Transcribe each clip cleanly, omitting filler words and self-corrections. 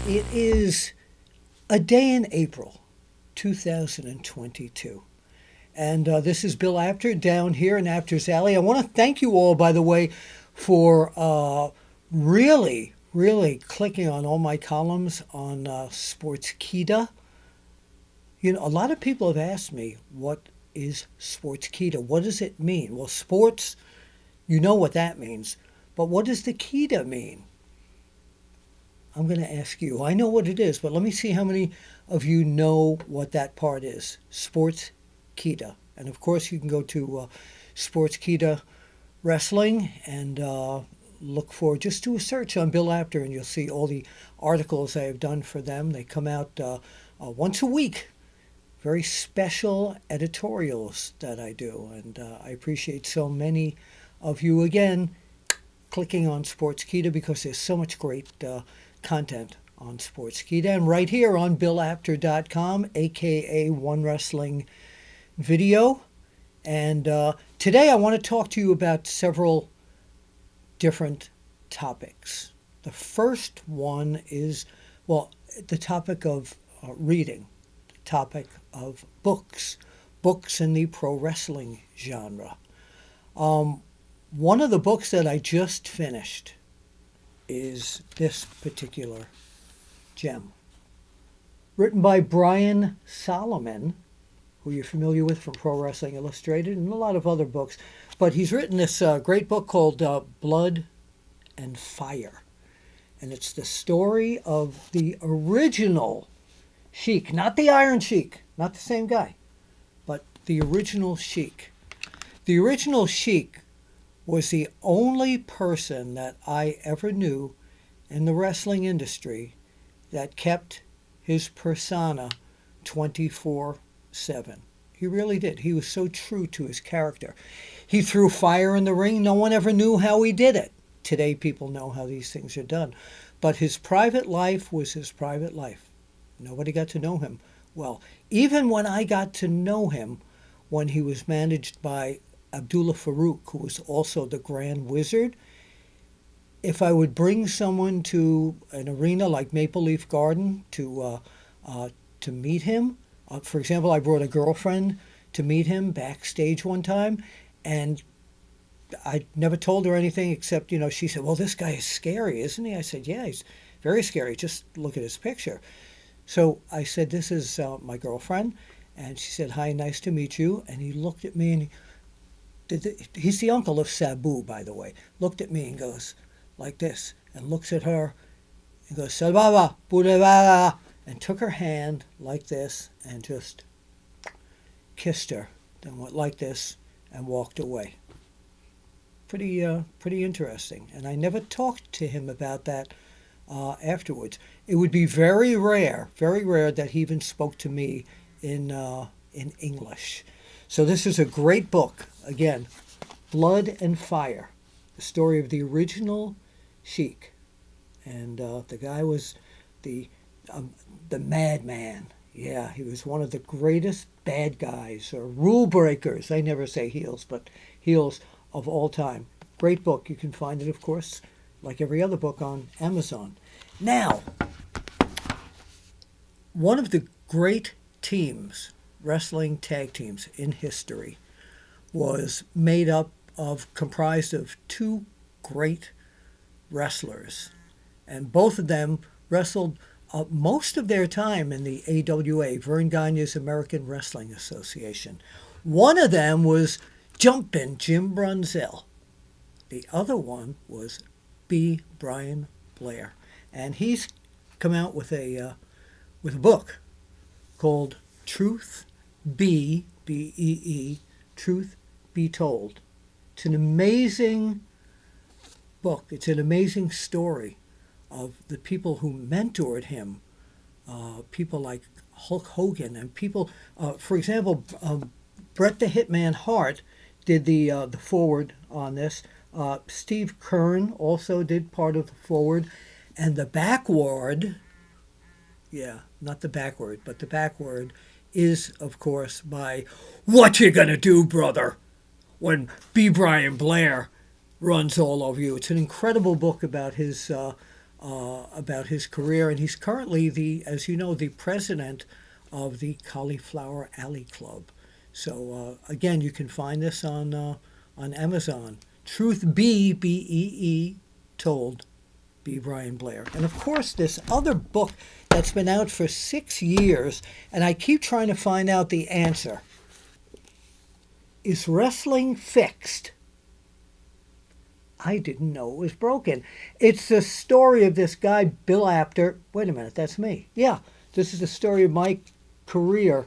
It is a day in April 2022. And this is Bill Apter down here in Apter's Alley. I want to thank you all, by the way, for really clicking on all my columns on Sportskeeda. You know, a lot of people have asked me, what is Sportskeeda? What does it mean? Well, sports, you know what that means. But what does the Keeda mean? I'm going to ask you. I know what it is, but let me see how many of you know what that part is. Sportskeeda. And of course, you can go to Sportskeeda Wrestling and look for, just do a search on Bill Apter and you'll see all the articles I have done for them. They come out once a week. Very special editorials that I do. And I appreciate so many of you, again, clicking on Sportskeeda because there's so much great content on Sportskeeda and right here on BillApter.com, aka One Wrestling Video. And today I want to talk to you about several different topics. The first one is, well, the topic of reading, the topic of books in the pro wrestling genre. One of the books that I just finished is this particular gem. Written by Brian Solomon, who you're familiar with from Pro Wrestling Illustrated and a lot of other books. But he's written this great book called Blood and Fire. And it's the story of the original Sheik, not the Iron Sheik, not the same guy, but the original Sheik. The original Sheik was the only person that I ever knew in the wrestling industry that kept his persona 24/7. He really did. He was so true to his character. He threw fire in the ring. No one ever knew how he did it. Today people know how these things are done. But his private life was his private life. Nobody got to know him well. Even when I got to know him, when he was managed by Abdullah Farouk, who was also the Grand Wizard, if I would bring someone to an arena like Maple Leaf Garden to meet him, for example, I brought a girlfriend to meet him backstage one time, and I never told her anything except, you know, she said, well, this guy is scary, isn't he? I said, yeah, he's very scary. Just look at his picture. So I said, this is my girlfriend. And she said, hi, nice to meet you. And he looked at me and he's the uncle of Sabu, by the way. Looked at me and goes like this, and looks at her and goes, Salvava, Purevara, and took her hand like this and just kissed her. Then went like this and walked away. Pretty interesting. And I never talked to him about that afterwards. It would be very rare that he even spoke to me in English. So this is a great book. Again, Blood and Fire, the story of the original Sheik. And the guy was the madman. Yeah, he was one of the greatest bad guys, or rule breakers. I never say heels, but heels of all time. Great book. You can find it, of course, like every other book, on Amazon. Now, one of the great teams, wrestling tag teams in history, was comprised of two great wrestlers. And both of them wrestled most of their time in the AWA, Vern Gagne's American Wrestling Association. One of them was Jumpin' Jim Brunzell. The other one was B. Brian Blair. And he's come out with a book called Truth Be, B-E-E, Truth Be Told. It's an amazing book. It's an amazing story of the people who mentored him, people like Hulk Hogan and people, for example, Bret the Hitman Hart did the forward on this. Steve Kern also did part of the forward. And the backward, yeah, not the backward, but the backward is, of course, by What You Gonna Do, Brother, when B. Brian Blair runs all over you. It's an incredible book about his about his career, and he's currently as you know, the president of the Cauliflower Alley Club. So again, you can find this on Amazon. Truth Be Told, B. Brian Blair. And of course, this other book that's been out for 6 years, and I keep trying to find out the answer. Is wrestling fixed? I didn't know it was broken. It's the story of this guy, Bill Apter. Wait a minute, that's me. Yeah, this is the story of my career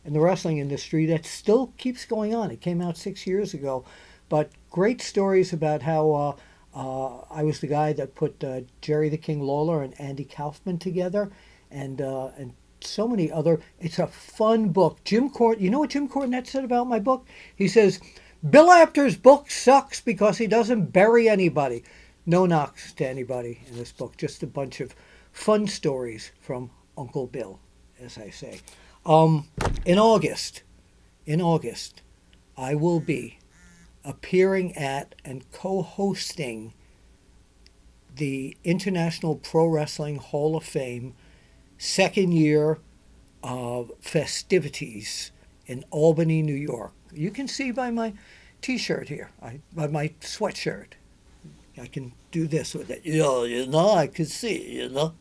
in the wrestling industry that still keeps going on. It came out 6 years ago, but great stories about how I was the guy that put Jerry the King Lawler and Andy Kaufman together, and so many other. It's a fun book. You know what Jim Cornette said about my book? He says, Bill Apter's book sucks because he doesn't bury anybody. No knocks to anybody in this book. Just a bunch of fun stories from Uncle Bill, as I say. In August, I will be appearing at and co-hosting the International Pro Wrestling Hall of Fame second year of festivities in Albany, New York. You can see by my T-shirt here, by my sweatshirt. I can do this with it. I can see, a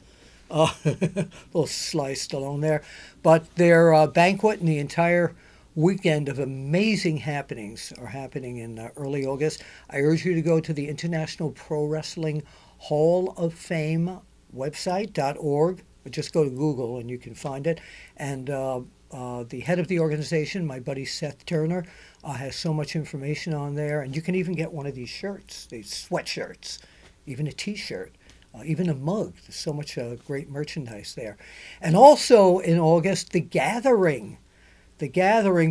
little sliced along there. But their banquet and the entire weekend of amazing happenings are happening in early August. I urge you to go to the International Pro Wrestling Hall of Fame website.org. Just go to Google and you can find it. And the head of the organization, my buddy Seth Turner, has so much information on there. And you can even get one of these shirts, these sweatshirts, even a T-shirt, even a mug. There's so much great merchandise there. And also in August, The Gathering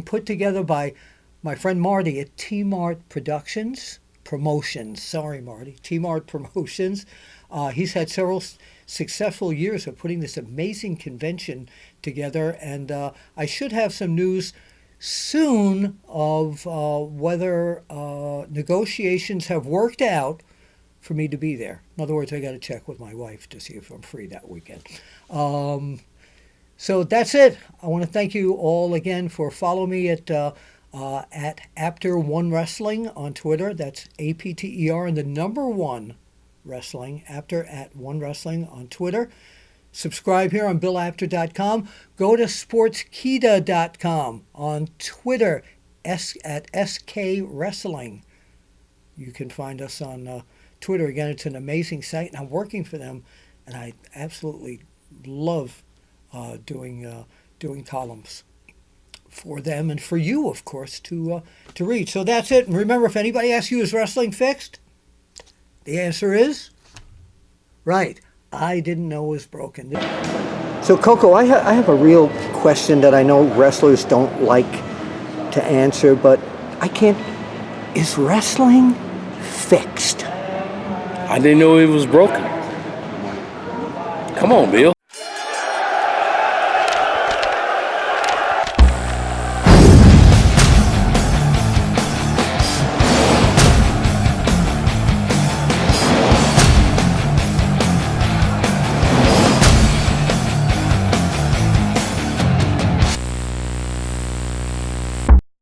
put together by my friend Marty at t-mart Promotions. Sorry, Marty. t-mart Promotions. He's had several successful years of putting this amazing convention together, and I should have some news soon of whether negotiations have worked out for me to be there. In other words, I got to check with my wife to see if I'm free that weekend. So that's it. I want to thank you all again for following me at Apter1 Wrestling on Twitter. That's APTER and the number 1 Wrestling, Apter at 1 Wrestling on Twitter. Subscribe here on BillApter.com. Go to Sportskeeda.com on Twitter at SK Wrestling. You can find us on Twitter. Again, it's an amazing site, and I'm working for them, and I absolutely love doing columns for them and for you, of course, to read. So that's it. And remember, if anybody asks you, is wrestling fixed? The answer is right. I didn't know it was broken. So, Coco, I have a real question that I know wrestlers don't like to answer, but I can't. Is wrestling fixed? I didn't know it was broken. Come on, Bill.